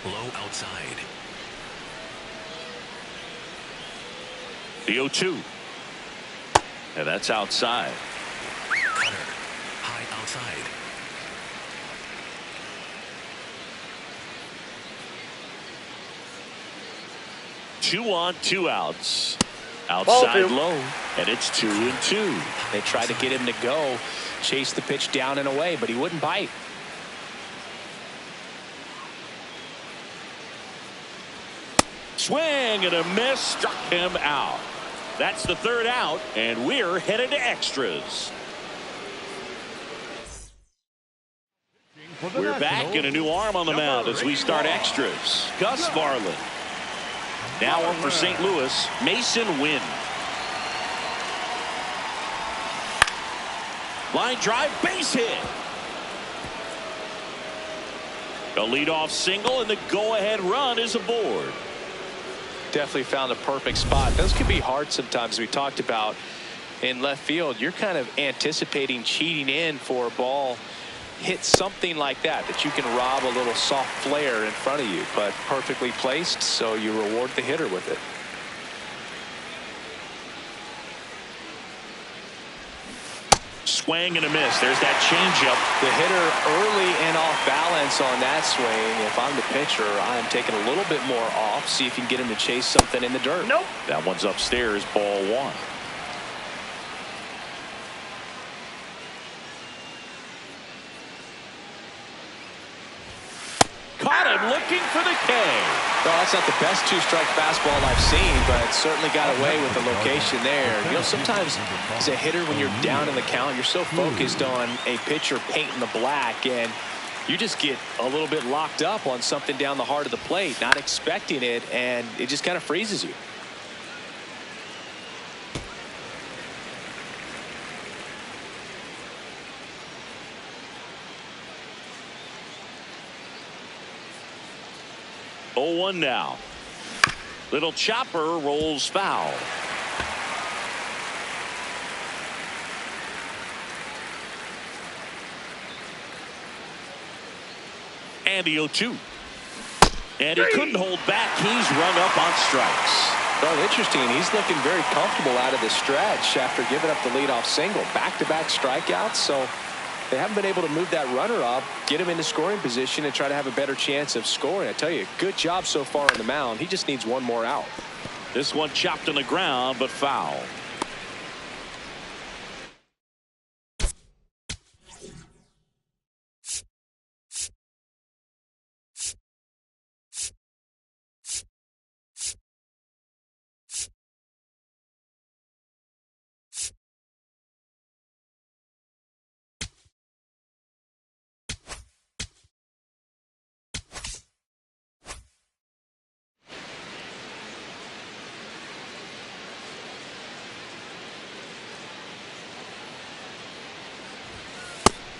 Low outside. The 0-2. And that's outside. Cutter. High outside. Two on, 2 outs. Outside field. low. And it's 2-2. They tried to get him to go, chase the pitch down and away, but he wouldn't bite. Swing and a miss, struck him out. That's the 3rd out, and we're headed to extras. For the We're back, and a new arm on the mound as we start extras. Gus Varland. Now on for St. Louis, Mason Wynn. Line drive, base hit. The leadoff single, and the go-ahead run is aboard. Definitely found a perfect spot. Those can be hard sometimes. We talked about in left field. You're kind of anticipating cheating in for a ball hit something like that you can rob a little soft flare in front of you, but perfectly placed, so you reward the hitter with it. Swing and a miss. There's that changeup. The hitter early and off balance on that swing. If I'm the pitcher, I'm taking a little bit more off, see if you can get him to chase something in the dirt. Nope. That one's upstairs, ball 1. Caught him looking for the K. Well, that's not the best 2-strike fastball I've seen, but certainly got away with the location there. You know, sometimes as a hitter, when you're down in the count, you're so focused on a pitcher painting the black, and you just get a little bit locked up on something down the heart of the plate, not expecting it, and it just kind of freezes you. 0-1 now. Little chopper rolls foul. And the 0-2. And he couldn't hold back. He's rung up on strikes. Well, interesting. He's looking very comfortable out of the stretch after giving up the leadoff single. Back-to-back strikeouts. So they haven't been able to move that runner up, get him into scoring position, and try to have a better chance of scoring. I tell you, good job so far on the mound. He just needs one more out. This one chopped on the ground, but foul.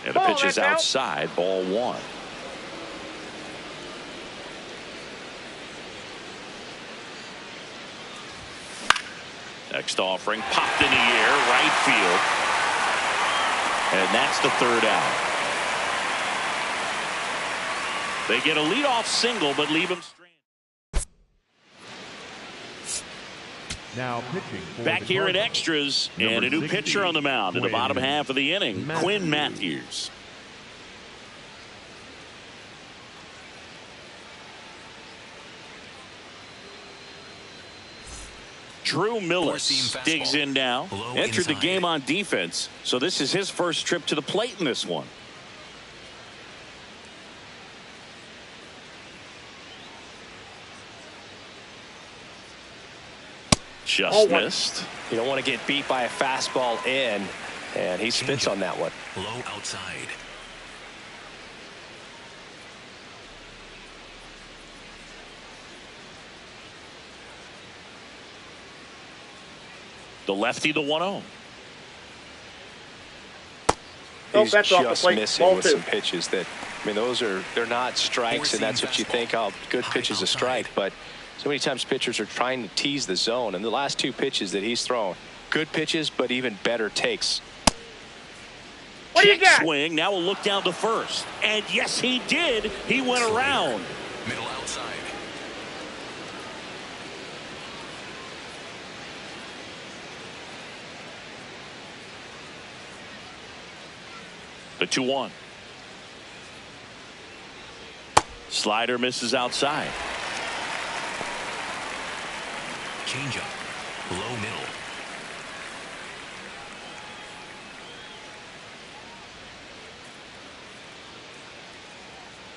And the pitch is outside, ball 1. Next offering popped in the air, right field. And that's the third out. They get a leadoff single, but leave him stranded. Now pitching for back the here in Cardinals. extras, and Number a new 60, pitcher on the mound in the bottom half of the inning, Quinn Matthews. Drew Millis digs in now. Entered the game on defense, so this is his first trip to the plate in this one. Just missed. You don't want to get beat by a fastball in, and he spits on that one. Low outside. The lefty, the 1-0. He's just missing with some pitches that, I mean, they're not strikes, and that's what you think, oh, good pitch is a strike. But so many times pitchers are trying to tease the zone, and the last 2 pitches that he's thrown, good pitches, but even better takes. What do you got? Swing. Now we'll look down to first. And yes, he did. He went around. Middle outside. The 2-1. Slider misses outside. Changeup. Low middle.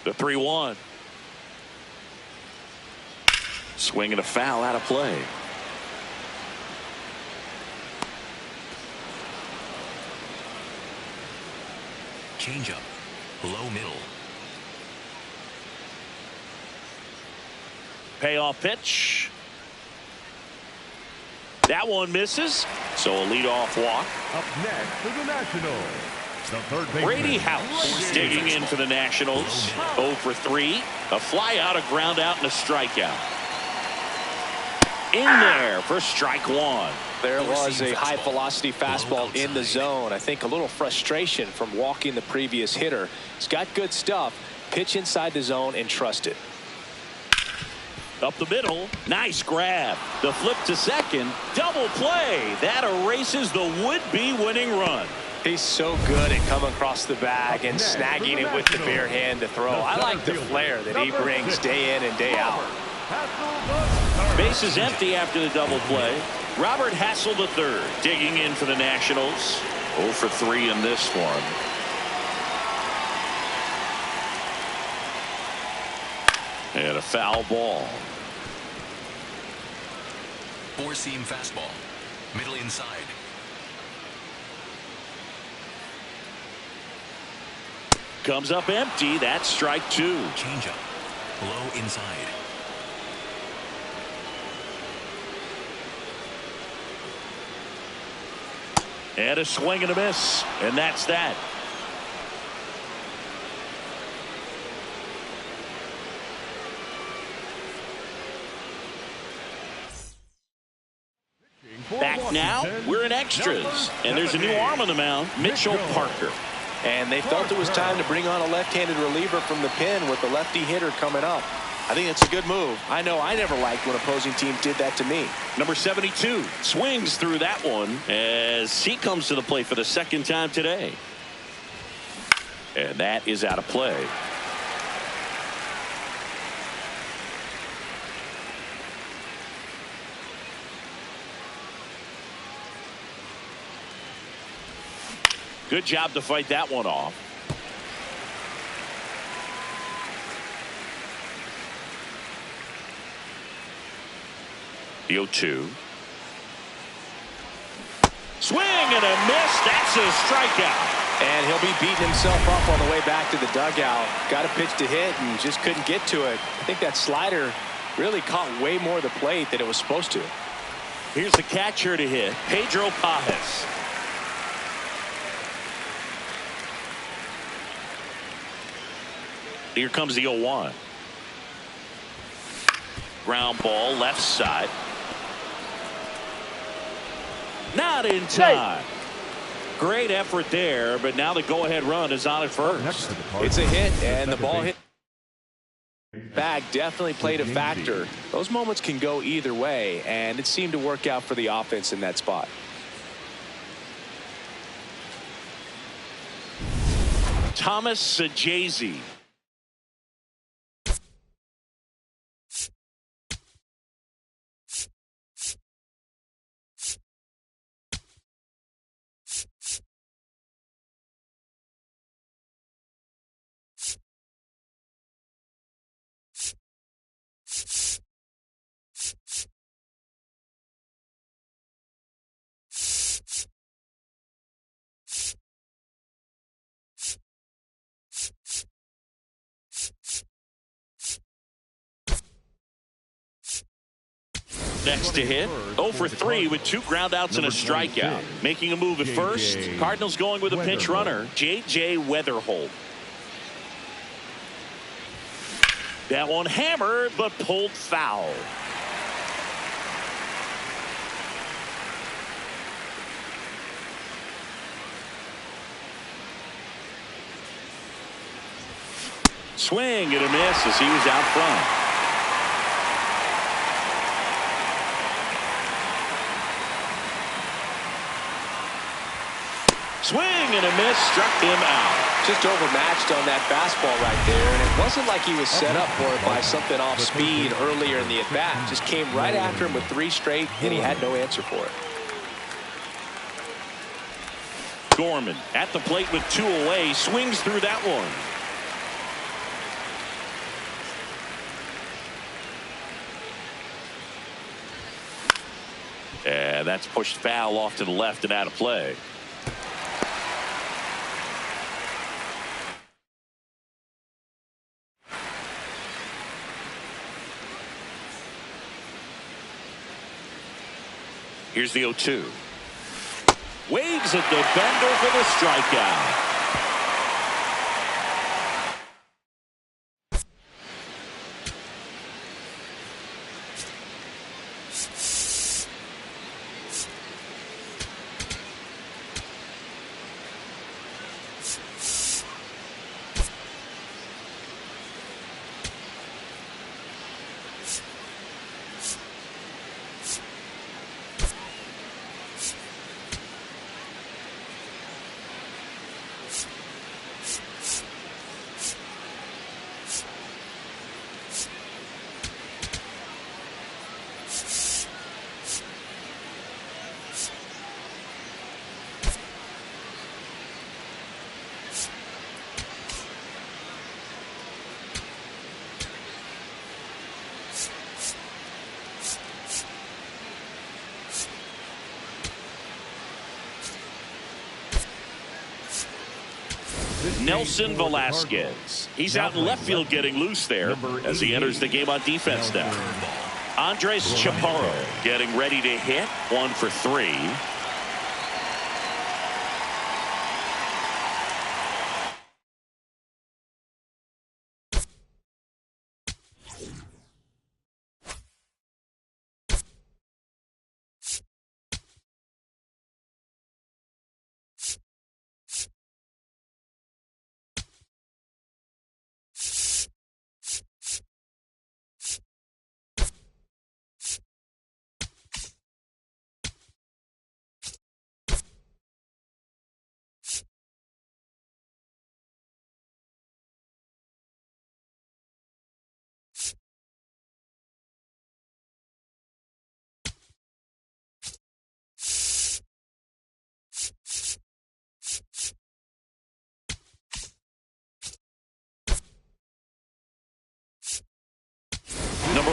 The 3-1. Swing and a foul out of play. Changeup. Low middle. Payoff pitch. That one misses. So a leadoff walk. Up next for the Nationals, the third baseman, Brady House digging in for the Nationals. 0 for 3. A fly out, a ground out, and a strikeout. In there for strike 1. There was a high velocity fastball in the zone. I think a little frustration from walking the previous hitter. He's got good stuff. Pitch inside the zone and trust it. Up the middle. Nice grab. The flip to second. Double play. That erases the would-be winning run. He's so good at coming across the bag and snagging it with the bare hand to throw. I like the flair that he brings day in and day out. Base is empty after the double play. Robert Hassel III digging in for the Nationals. 0 for 3 in this one. And a foul ball. Four-seam fastball. Middle inside. Comes up empty. That's strike 2. Changeup. Low inside. And a swing and a miss. And that's that. Now we're in extras, and there's a new arm on the mound, Mitchell Parker. And they felt it was time to bring on a left-handed reliever from the pen with the lefty hitter coming up. I think it's a good move. I know I never liked when opposing teams did that to me. Number 72 swings through that one as he comes to the plate for the second time today. And that is out of play. Good job to fight that one off. The 0-2. Swing and a miss. That's a strikeout. And he'll be beating himself up on the way back to the dugout. Got a pitch to hit and just couldn't get to it. I think that slider really caught way more of the plate than it was supposed to. Here's the catcher to hit, Pedro Pajes. Here comes the 0-1. Ground ball left side. Not in time. Great effort there, but now the go-ahead run is on at first. It's a hit, and the ball hit back definitely played a factor. Those moments can go either way, and it seemed to work out for the offense in that spot. Thomas Sajazi. Next to hit, 0 for 3 with 2 groundouts and a strikeout. Making a move at first. Cardinals going with a pinch runner, J.J. Weatherholt. That one hammered, but pulled foul. Swing and a miss as he was out front. Swing and a miss, struck him out. Just overmatched on that fastball right there, and it wasn't like he was set up for it by something off speed earlier in the at-bat. Just came right after him with 3 straight, and he had no answer for it. Gorman at the plate with 2 away, swings through that one. And that's pushed foul off to the left and out of play. Here's the 0-2. Waves at the bender for the strikeout. Nelson Velasquez. He's out in left field getting loose there as he enters the game on defense now. Andres Chaparro getting ready to hit, 1 for 3.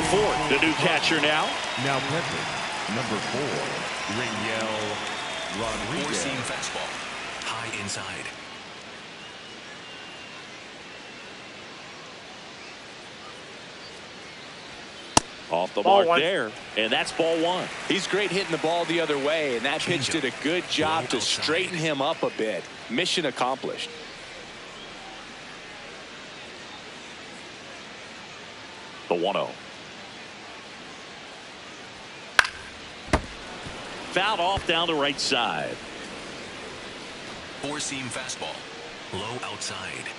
Ford, the new catcher now. Now catching, number 4, Rainiel Rodriguez. Four-seam fastball. High inside. Off the Ball mark one. there, and that's ball 1. He's great hitting the ball the other way, and that pitch did a good job to straighten him up a bit. Mission accomplished. The 1-0. Fouled off down the right side. Four-seam fastball. Low outside.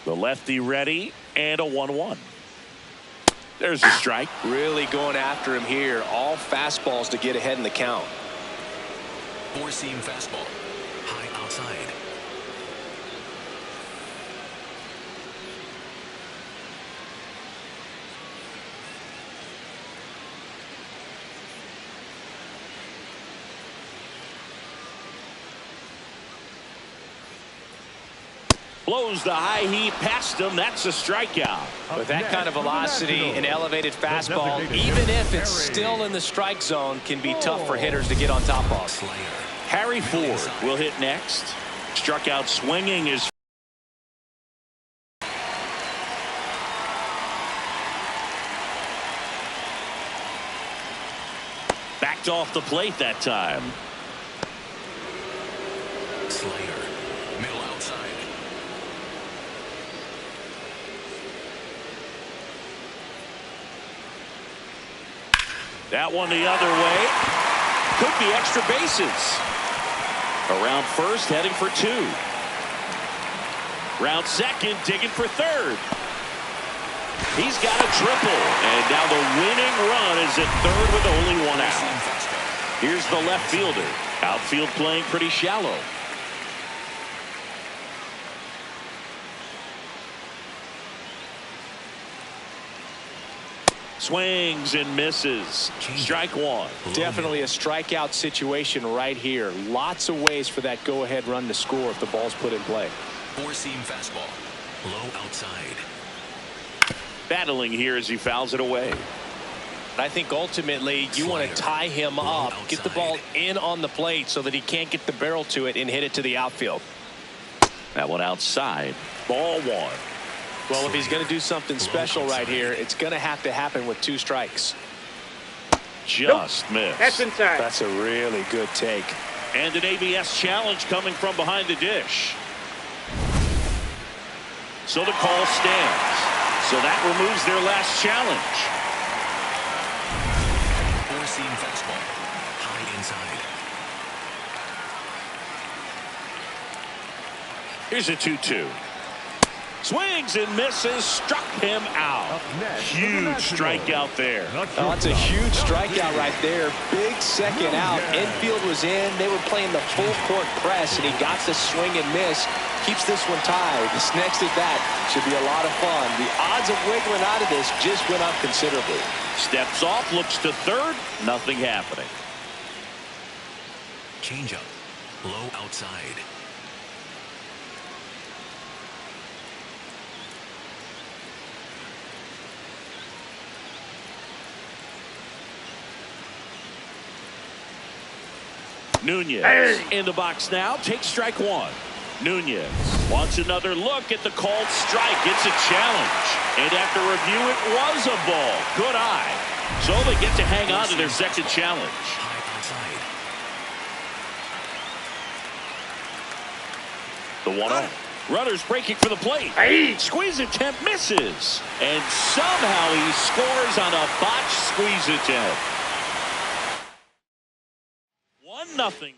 The lefty ready, and a 1-1. There's a strike. Really going after him here. All fastballs to get ahead in the count. Four-seam fastball. High outside. Blows the high heat past him. That's a strikeout. With that kind of velocity, an elevated fastball, even if it's still in the strike zone, can be tough for hitters to get on top of. Slayer. Harry Ford will hit next. Struck out swinging is backed off the plate that time. Slayer. Middle outside. That one the other way. Could be extra bases. Around first, heading for 2. Round second, digging for third. He's got a triple, and now the winning run is at third with only 1 out. Here's the left fielder. Outfield playing pretty shallow. Swings and misses. Strike 1. Definitely a strikeout situation right here. Lots of ways for that go-ahead run to score if the ball's put in play. Four-seam fastball. Low outside. Battling here as he fouls it away. I think ultimately you want to tie him up, get the ball in on the plate so that he can't get the barrel to it and hit it to the outfield. That one outside. Ball 1. Well, if he's going to do something special right here, it's going to have to happen with 2 strikes. Just missed. That's inside. That's a really good take. And an ABS challenge coming from behind the dish. So the call stands. So that removes their last challenge. Four-seam fastball. High inside. Here's a 2-2. Swings and misses, struck him out. Huge strikeout there. Oh, that's a huge strikeout right there. Big second out. Infield was in. They were playing the full court press, and he got the swing and miss. Keeps this one tied. This next at bat should be a lot of fun. The odds of wiggling out of this just went up considerably. Steps off, looks to third. Nothing happening. Changeup. Low outside. Nunez in the box now. Takes strike 1. Nunez wants another look at the called strike. It's a challenge. And after review, it was a ball. Good eye. So they get to hang on to their second challenge. The 1-0. Runners breaking for the plate. Squeeze attempt misses. And somehow he scores on a botched squeeze attempt. 1-0.